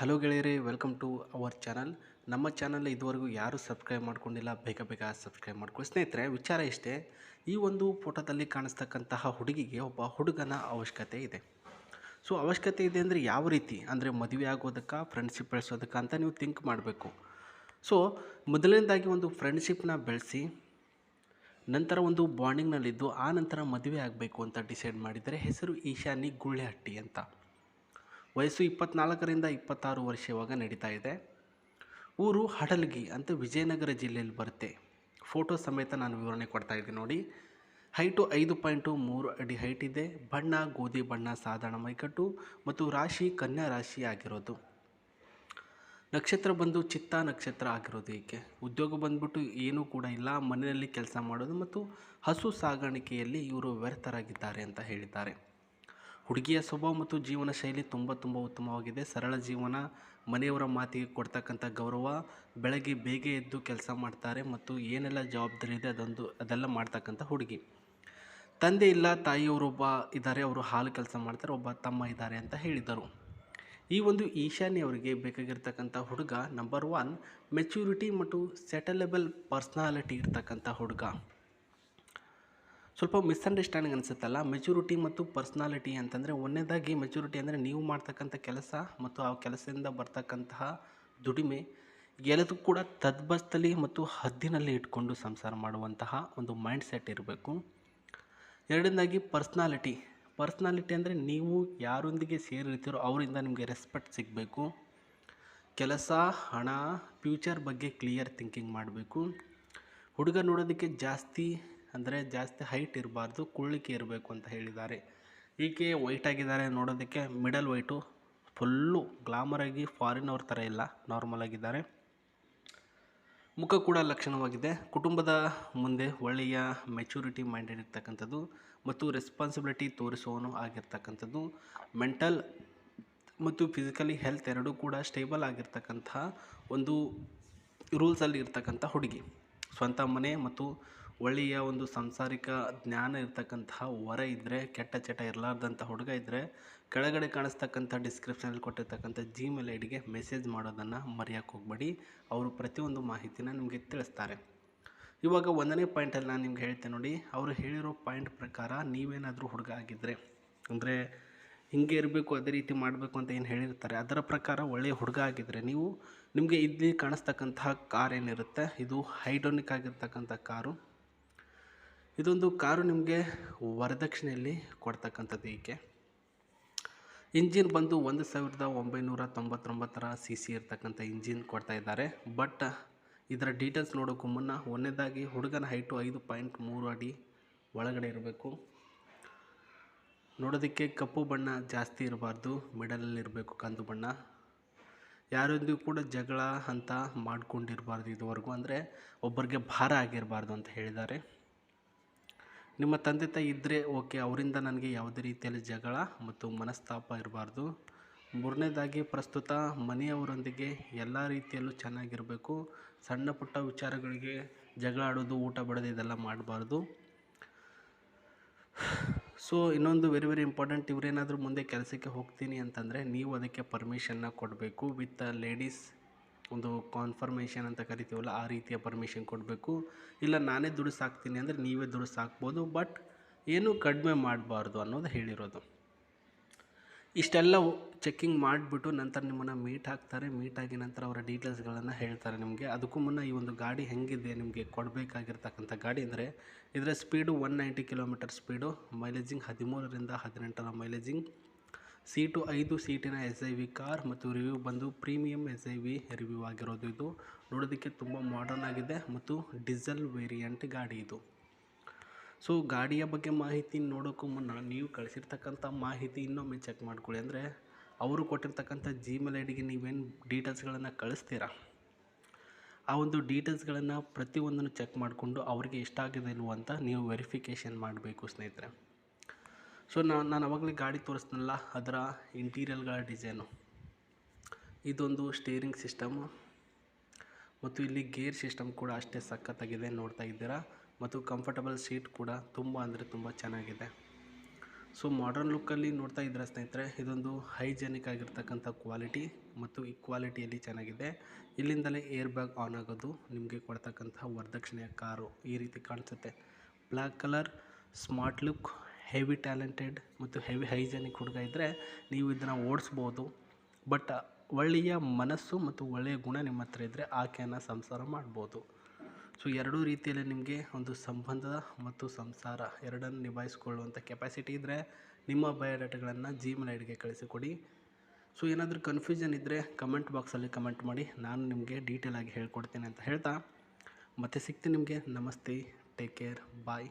Hello ಗೆಳೆಯರೇ, welcome to our channel. ನಮ್ಮ channel ಇದುವರೆಗೂ ಯಾರು ಸಬ್ಸ್ಕ್ರೈಬ್ ಮಾಡ್ಕೊಂಡಿಲ್ಲ, ಬೇಗ ಬೇಗ ಸಬ್ಸ್ಕ್ರೈಬ್ ಮಾಡ್ಕೊಳ್ಳಿ. ಸ್ನೇಹಿತರೆ, ವಿಚಾರ ಇಷ್ಟೇ. ಈ ಒಂದು ಫೋಟೋದಲ್ಲಿ ಕಾಣಿಸ್ತಕ್ಕಂತಹ ಹುಡುಗಿಗೆ ಒಬ್ಬ ಹುಡುಗನ ಅವಶ್ಯಕತೆ ಇದೆ. ಸೊ ಅವಶ್ಯಕತೆ ಇದೆ ಅಂದರೆ ಯಾವ ರೀತಿ ಅಂದರೆ ಮದುವೆ ಆಗೋದಕ್ಕೆ, ಫ್ರೆಂಡ್ಶಿಪ್ ಬೆಳೆಸೋದಕ್ಕೆ ಅಂತ ನೀವು ಥಿಂಕ್ ಮಾಡಬೇಕು. ಸೊ ಮೊದಲನೇದಾಗಿ ಒಂದು ಫ್ರೆಂಡ್ಶಿಪ್ನ ಬೆಳೆಸಿ ನಂತರ ಒಂದು ಬಾಂಡಿಂಗ್ನಲ್ಲಿದ್ದು ಆ ನಂತರ ಮದುವೆ ಆಗಬೇಕು ಅಂತ ಡಿಸೈಡ್ ಮಾಡಿದರೆ ಹೆಸರು ಈಶಾನಿ ಗುಳ್ಳೆಹಟ್ಟಿ ಅಂತ. ವಯಸ್ಸು 24ರಿಂದ 26 ವರ್ಷ ಇವಾಗ ನಡೀತಾ ಇದೆ. ಊರು ಹಡಲ್ಗಿ ಅಂತ ವಿಜಯನಗರ ಜಿಲ್ಲೆಯಲ್ಲಿ ಬರುತ್ತೆ. ಫೋಟೋ ಸಮೇತ ನಾನು ವಿವರಣೆ ಕೊಡ್ತಾ ಇದ್ದೀನಿ ನೋಡಿ. ಹೈಟು 5.3 ಅಡಿ ಹೈಟ್ ಇದೆ. ಬಣ್ಣ ಗೋಧಿ ಬಣ್ಣ, ಸಾಧಾರಣ ಮೈಕಟ್ಟು ಮತ್ತು ರಾಶಿ ಕನ್ಯಾ ರಾಶಿ ಆಗಿರೋದು. ನಕ್ಷತ್ರ ಬಂದು ಚಿತ್ತಾ ನಕ್ಷತ್ರ ಆಗಿರೋದು. ಈಕೆ ಉದ್ಯೋಗ ಬಂದ್ಬಿಟ್ಟು ಏನೂ ಕೂಡ ಇಲ್ಲ, ಮನೆಯಲ್ಲಿ ಕೆಲಸ ಮಾಡೋದು ಮತ್ತು ಹಸು ಸಾಗಾಣಿಕೆಯಲ್ಲಿ ಇವರು ವ್ಯರ್ಥರಾಗಿದ್ದಾರೆ ಅಂತ ಹೇಳಿದ್ದಾರೆ. ಹುಡುಗಿಯ ಸ್ವಭಾವ ಮತ್ತು ಜೀವನ ಶೈಲಿ ತುಂಬ ಉತ್ತಮವಾಗಿದೆ. ಸರಳ ಜೀವನ, ಮನೆಯವರ ಮಾತಿಗೆ ಕೊಡ್ತಕ್ಕಂಥ ಗೌರವ, ಬೆಳಗ್ಗೆ ಬೇಗ ಎದ್ದು ಕೆಲಸ ಮಾಡ್ತಾರೆ ಮತ್ತು ಏನೆಲ್ಲ ಜವಾಬ್ದಾರಿ ಇದೆ ಅದೆಲ್ಲ ಮಾಡ್ತಕ್ಕಂಥ ಹುಡುಗಿ. ತಂದೆ ಇಲ್ಲ, ತಾಯಿಯವರೊಬ್ಬ ಇದ್ದಾರೆ, ಅವರು ಹಾಲು ಕೆಲಸ ಮಾಡ್ತಾರೆ, ಒಬ್ಬ ತಮ್ಮ ಇದ್ದಾರೆ ಅಂತ ಹೇಳಿದರು. ಈ ಒಂದು ಈಶಾನ್ಯ ಅವರಿಗೆ ಬೇಕಾಗಿರ್ತಕ್ಕಂಥ ಹುಡುಗ ನಂಬರ್ 1 ಮೆಚ್ಯೂರಿಟಿ ಮತ್ತು ಸೆಟಲೇಬಲ್ ಪರ್ಸ್ನಾಲಿಟಿ ಇರ್ತಕ್ಕಂಥ ಹುಡುಗ. ಸ್ವಲ್ಪ ಮಿಸ್ಅಂಡರ್ಸ್ಟ್ಯಾಂಡಿಂಗ್ ಅನಿಸುತ್ತಲ್ಲ. ಮೆಚುರಿಟಿ ಮತ್ತು ಪರ್ಸ್ನಾಲಿಟಿ ಅಂತಂದರೆ, ಒಂದನೇದಾಗಿ ಮೆಚುರಿಟಿ ಅಂದರೆ ನೀವು ಮಾಡ್ತಕ್ಕಂಥ ಕೆಲಸ ಮತ್ತು ಆ ಕೆಲಸದಿಂದ ಬರ್ತಕ್ಕಂತಹ ದುಡಿಮೆ ಎಲ್ಲದೂ ಕೂಡ ತದ್ಬಸ್ತಲ್ಲಿ ಮತ್ತು ಹದ್ದಿನಲ್ಲಿ ಇಟ್ಕೊಂಡು ಸಂಸಾರ ಮಾಡುವಂತಹ ಒಂದು ಮೈಂಡ್ ಸೆಟ್ ಇರಬೇಕು. ಎರಡನೇದಾಗಿ ಪರ್ಸ್ನಾಲಿಟಿ ಅಂದರೆ ನೀವು ಯಾರೊಂದಿಗೆ ಸೇರಿರ್ತೀರೋ ಅವರಿಂದ ನಿಮಗೆ ರೆಸ್ಪೆಕ್ಟ್ ಸಿಗಬೇಕು. ಕೆಲಸ, ಹಣ, ಫ್ಯೂಚರ್ ಬಗ್ಗೆ ಕ್ಲಿಯರ್ ಥಿಂಕಿಂಗ್ ಮಾಡಬೇಕು. ಹುಡುಗ ನೋಡೋದಕ್ಕೆ ಜಾಸ್ತಿ ಹೈಟ್ ಇರಬಾರ್ದು, ಕುಳ್ಳಿಕೆ ಇರಬೇಕು ಅಂತ ಹೇಳಿದ್ದಾರೆ. ಈಕೆ ವೈಟ್ ಆಗಿದ್ದಾರೆ, ನೋಡೋದಕ್ಕೆ ಮಿಡಲ್ ವೈಟು, ಫುಲ್ಲು ಗ್ಲಾಮರಾಗಿ ಫಾರಿನ್ ಅವ್ರ ಥರ ಇಲ್ಲ, ನಾರ್ಮಲ್ ಆಗಿದ್ದಾರೆ. ಮುಖ ಕೂಡ ಲಕ್ಷಣವಾಗಿದೆ. ಕುಟುಂಬದ ಮುಂದೆ ಒಳ್ಳೆಯ ಮೆಚುರಿಟಿ ಮೈಂಡೆಡ್ ಇರ್ತಕ್ಕಂಥದ್ದು ಮತ್ತು ರೆಸ್ಪಾನ್ಸಿಬಿಲಿಟಿ ತೋರಿಸುವವನು ಆಗಿರ್ತಕ್ಕಂಥದ್ದು. ಮೆಂಟಲ್ ಮತ್ತು ಫಿಸಿಕಲಿ ಹೆಲ್ತ್ ಎರಡೂ ಕೂಡ ಸ್ಟೇಬಲ್ ಆಗಿರ್ತಕ್ಕಂಥ ಒಂದು ರೂಲ್ಸಲ್ಲಿ ಇರ್ತಕ್ಕಂಥ ಹುಡುಗಿ. ಸ್ವಂತ ಮನೆ ಮತ್ತು ಒಳ್ಳೆಯ ಒಂದು ಸಾಂಸಾರಿಕ ಜ್ಞಾನ ಇರ್ತಕ್ಕಂತಹ ವರ ಇದ್ದರೆ, ಕೆಟ್ಟ ಚಟ ಇರಲಾರ್ದಂಥ ಹುಡುಗ ಇದ್ದರೆ ಕೆಳಗಡೆ ಕಾಣಿಸ್ತಕ್ಕಂಥ ಡಿಸ್ಕ್ರಿಪ್ಷನಲ್ಲಿ ಕೊಟ್ಟಿರ್ತಕ್ಕಂಥ Gmail ಐಡಿಗೆ ಮೆಸೇಜ್ ಮಾಡೋದನ್ನು ಮರೆಯೋಕ್ಕೆ ಹೋಗಬೇಡಿ. ಅವರು ಪ್ರತಿಯೊಂದು ಮಾಹಿತಿನ ನಿಮಗೆ ತಿಳಿಸ್ತಾರೆ. ಇವಾಗ 1ನೇ ಪಾಯಿಂಟಲ್ಲಿ ನಾನು ನಿಮ್ಗೆ ಹೇಳ್ತೇನೆ ನೋಡಿ. ಅವರು ಹೇಳಿರೋ ಪಾಯಿಂಟ್ ಪ್ರಕಾರ ನೀವೇನಾದರೂ ಹುಡುಗ ಆಗಿದ್ದರೆ, ಅಂದರೆ ಹಿಂಗೆ ಇರಬೇಕು, ಅದೇ ರೀತಿ ಮಾಡಬೇಕು ಅಂತ ಏನು ಹೇಳಿರ್ತಾರೆ, ಅದರ ಪ್ರಕಾರ ಒಳ್ಳೆಯ ಹುಡುಗ ಆಗಿದ್ದರೆ ನಿಮಗೆ ಇಲ್ಲಿ ಕಾಣಿಸ್ತಕ್ಕಂತಹ ಕಾರ್ ಏನಿರುತ್ತೆ, ಇದು ಹೈಡ್ರೋನಿಕ್ ಆಗಿರ್ತಕ್ಕಂಥ ಕಾರು. ಇದೊಂದು ಕಾರು ನಿಮಗೆ ವರದಕ್ಷಿಣೆಯಲ್ಲಿ ಕೊಡ್ತಕ್ಕಂಥದ್ದು. ಈಕೆ ಇಂಜಿನ್ ಬಂದು 1999 CC ಇರ್ತಕ್ಕಂಥ ಇಂಜಿನ್ ಕೊಡ್ತಾ ಇದ್ದಾರೆ. ಬಟ್ ಇದರ ಡೀಟೇಲ್ಸ್ ನೋಡೋಕ್ಕೂ ಮುನ್ನ ಒಂದನೇದಾಗಿ ಹುಡುಗನ ಹೈಟು 5.3 ಅಡಿ ಒಳಗಡೆ ಇರಬೇಕು. ನೋಡೋದಕ್ಕೆ ಕಪ್ಪು ಬಣ್ಣ ಜಾಸ್ತಿ ಇರಬಾರ್ದು, ಮಿಡಲಲ್ಲಿ ಇರಬೇಕು, ಕಂದು ಬಣ್ಣ. ಯಾರೊಂದಿಗೂ ಕೂಡ ಜಗಳ ಅಂತ ಮಾಡ್ಕೊಂಡಿರಬಾರ್ದು ಇದುವರೆಗೂ, ಅಂದರೆ ಒಬ್ಬರಿಗೆ ಭಾರ ಆಗಿರಬಾರ್ದು ಅಂತ ಹೇಳಿದ್ದಾರೆ. ನಿಮ್ಮ ತಂದೆ ತಾಯಿ ಇದ್ದರೆ ಓಕೆ, ಅವರಿಂದ ನನಗೆ ಯಾವುದೇ ರೀತಿಯಲ್ಲಿ ಜಗಳ ಮತ್ತು ಮನಸ್ತಾಪ ಇರಬಾರ್ದು. ಮೂರನೇದಾಗಿ ಪ್ರಸ್ತುತ ಮನೆಯವರೊಂದಿಗೆ ಎಲ್ಲ ರೀತಿಯಲ್ಲೂ ಚೆನ್ನಾಗಿರಬೇಕು. ಸಣ್ಣ ಪುಟ್ಟ ವಿಚಾರಗಳಿಗೆ ಜಗಳ ಆಡೋದು, ಊಟ ಬಿಡೋದು ಇದೆಲ್ಲ ಮಾಡಬಾರ್ದು. ಸೊ ಇನ್ನೊಂದು ವೆರಿ ಇಂಪಾರ್ಟೆಂಟ್, ಇವರೇನಾದರೂ ಮುಂದೆ ಕೆಲಸಕ್ಕೆ ಹೋಗ್ತೀನಿ ಅಂತಂದರೆ ನೀವು ಅದಕ್ಕೆ ಪರ್ಮಿಷನ್ನ ಕೊಡಬೇಕು. ವಿತ್ ಲೇಡೀಸ್ ಒಂದು ಕಾನ್ಫರ್ಮೇಷನ್ ಅಂತ ಕರಿತೀವಲ್ಲ, ಆ ರೀತಿಯ ಪರ್ಮಿಷನ್ ಕೊಡಬೇಕು. ಇಲ್ಲ ನಾನೇ ದುಡ್ಡು ಸಾಕ್ತೀನಿ ಅಂದರೆ ನೀವೇ ದುಡ್ಡು ಸಾಕ್ಬೋದು, ಬಟ್ ಏನೂ ಕಡಿಮೆ ಮಾಡಬಾರ್ದು ಅನ್ನೋದು ಹೇಳಿರೋದು. ಇಷ್ಟೆಲ್ಲ ಚೆಕ್ಕಿಂಗ್ ಮಾಡಿಬಿಟ್ಟು ನಂತರ ನಿಮ್ಮನ್ನು ಮೀಟ್ ಆಗ್ತಾರೆ. ಮೀಟ್ ಆಗಿ ನಂತರ ಅವರ ಡೀಟೇಲ್ಸ್ಗಳನ್ನು ಹೇಳ್ತಾರೆ ನಿಮಗೆ. ಅದಕ್ಕೂ ಮುನ್ನ ಈ ಒಂದು ಗಾಡಿ ಹೆಂಗಿದೆ, ನಿಮಗೆ ಕೊಡಬೇಕಾಗಿರ್ತಕ್ಕಂಥ ಗಾಡಿ ಅಂದರೆ ಇದರ ಸ್ಪೀಡು 190 ಕಿಲೋಮೀಟರ್ ಸ್ಪೀಡು, ಮೈಲೇಜಿಂಗ್ 13ರಿಂದ 18 ಮೈಲೇಜಿಂಗ್, ಸೀಟು 5 ಸೀಟಿನ SIV ಕಾರ್ ಮತ್ತು ರಿವ್ಯೂ ಬಂದು ಪ್ರೀಮಿಯಂ SIV ರಿವ್ಯೂ ಆಗಿರೋದು. ಇದು ನೋಡೋದಕ್ಕೆ ತುಂಬ ಮಾಡರ್ನ್ ಆಗಿದೆ ಮತ್ತು ಡೀಸೆಲ್ ವೇರಿಯಂಟ್ ಗಾಡಿ ಇದು. ಸೊ ಗಾಡಿಯ ಬಗ್ಗೆ ಮಾಹಿತಿ ನೋಡೋಕ್ಕೂ ಮುನ್ನ ನೀವು ಕಳಿಸಿರ್ತಕ್ಕಂಥ ಮಾಹಿತಿ ಇನ್ನೊಮ್ಮೆ ಚೆಕ್ ಮಾಡ್ಕೊಳ್ಳಿ. ಅಂದರೆ ಅವರು ಕೊಟ್ಟಿರ್ತಕ್ಕಂಥ Gmail ಐಡಿಗೆ ನೀವೇನು ಡೀಟೇಲ್ಸ್ಗಳನ್ನು ಕಳಿಸ್ತೀರಾ, ಆ ಒಂದು ಡೀಟೇಲ್ಸ್ಗಳನ್ನು ಪ್ರತಿಯೊಂದನ್ನು ಚೆಕ್ ಮಾಡಿಕೊಂಡು ಅವರಿಗೆ ಇಷ್ಟ ಆಗಿದೆ ಇಲ್ವೋ ಅಂತ ನೀವು ವೆರಿಫಿಕೇಷನ್ ಮಾಡಬೇಕು ಸ್ನೇಹಿತರೆ. ಸೊ ನಾನು ಅವಾಗಲೇ ಗಾಡಿ ತೋರಿಸ್ತೀನಲ್ಲ, ಅದರ ಇಂಟೀರಿಯರ್ಗಳ ಡಿಸೈನು, ಇದೊಂದು ಸ್ಟೇರಿಂಗ್ ಸಿಸ್ಟಮು ಮತ್ತು ಇಲ್ಲಿ ಗೇರ್ ಸಿಸ್ಟಮ್ ಕೂಡ ಅಷ್ಟೇ ಸಖತ್ತಾಗಿದೆ, ನೋಡ್ತಾ ಇದ್ದೀರಾ. ಮತ್ತು ಕಂಫರ್ಟಬಲ್ ಸೀಟ್ ಕೂಡ ತುಂಬ ಅಂದರೆ ತುಂಬ ಚೆನ್ನಾಗಿದೆ. ಸೊ ಮಾಡರ್ನ್ ಲುಕ್ಕಲ್ಲಿ ನೋಡ್ತಾ ಇದ್ದರೆ ಸ್ನೇಹಿತರೆ, ಇದೊಂದು ಹೈಜೆನಿಕ್ ಆಗಿರ್ತಕ್ಕಂಥ ಕ್ವಾಲಿಟಿ ಮತ್ತು ಈ ಕ್ವಾಲಿಟಿಯಲ್ಲಿ ಚೆನ್ನಾಗಿದೆ. ಇಲ್ಲಿಂದಲೇ ಏರ್ ಬ್ಯಾಗ್ ಆನ್ ಆಗೋದು, ನಿಮಗೆ ಕೊಡ್ತಕ್ಕಂತಹ ವರದಕ್ಷಿಣೆಯ ಕಾರು ಈ ರೀತಿ ಕಾಣಿಸುತ್ತೆ. Black colour, smart look, heavy talented ಮತ್ತು ಹೆವಿ ಹೈಜೆನಿಕ್ ಹುಡುಗ ಇದ್ದರೆ ನೀವು ಇದನ್ನು ಓಡಿಸ್ಬೋದು. ಬಟ್ ಒಳ್ಳೆಯ ಮನಸ್ಸು ಮತ್ತು ಒಳ್ಳೆಯ ಗುಣ ನಿಮ್ಮ ಹತ್ರ ಇದ್ದರೆ ಆಕೆಯನ್ನು ಸಂಸಾರ ಮಾಡ್ಬೋದು. ಸೊ ಎರಡೂ ರೀತಿಯಲ್ಲಿ ನಿಮಗೆ ಒಂದು ಸಂಬಂಧ ಮತ್ತು ಸಂಸಾರ ಎರಡನ್ನು ನಿಭಾಯಿಸ್ಕೊಳ್ಳುವಂಥ ಕೆಪಾಸಿಟಿ ಇದ್ದರೆ ನಿಮ್ಮ ಬಯೋಡಾಟಾಗಳನ್ನು ಜಿಮೇಲ್ ಐಡಿಗೆ ಕಳಿಸಿಕೊಡಿ. ಸೊ ಏನಾದರೂ ಕನ್ಫ್ಯೂಷನ್ ಇದ್ದರೆ ಕಮೆಂಟ್ ಬಾಕ್ಸಲ್ಲಿ ಕಮೆಂಟ್ ಮಾಡಿ, ನಾನು ನಿಮಗೆ ಡೀಟೇಲಾಗಿ ಹೇಳ್ಕೊಡ್ತೀನಿ ಅಂತ ಹೇಳ್ತಾ ಮತ್ತೆ ಸಿಗ್ತೀನಿ ನಿಮಗೆ. ನಮಸ್ತೆ, ಟೇಕ್ ಕೇರ್, ಬಾಯ್.